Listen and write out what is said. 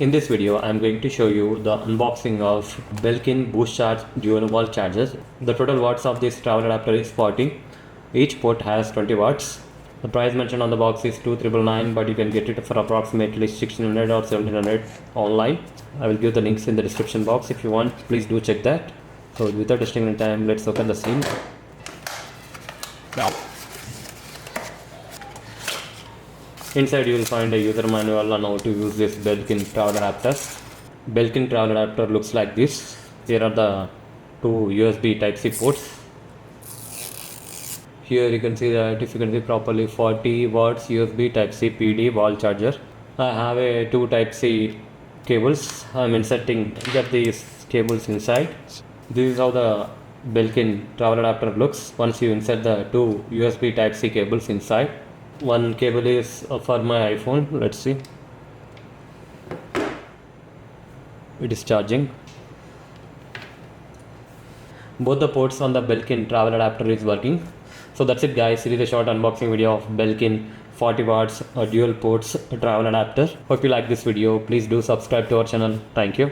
In this video, I am going to show you the unboxing of Belkin Boost Charge dual wall chargers. The total watts of this travel adapter is 40. Each port has 20 watts. The price mentioned on the box is 2,999, but you can get it for approximately 1,600 or 1,700 online. I will give the links in the description box. If you want, please do check that. So without wasting any time, let's open the scene. Inside you will find a user manual on how to use this Belkin travel adapter. Belkin travel adapter looks like this. Here are the two USB Type-C ports. Here you can see that, if you can see properly, 40 watts USB Type-C PD wall charger. I have a two Type-C cables. I am inserting these cables inside. This is how the Belkin travel adapter looks once you insert the two USB Type-C cables inside. One cable is for my iPhone. Let's see. It is charging. Both the ports on the Belkin travel adapter is working. So that's it, guys. It is a short unboxing video of Belkin 40 watts dual ports travel adapter. Hope you like this video. Please do subscribe to our channel. Thank you.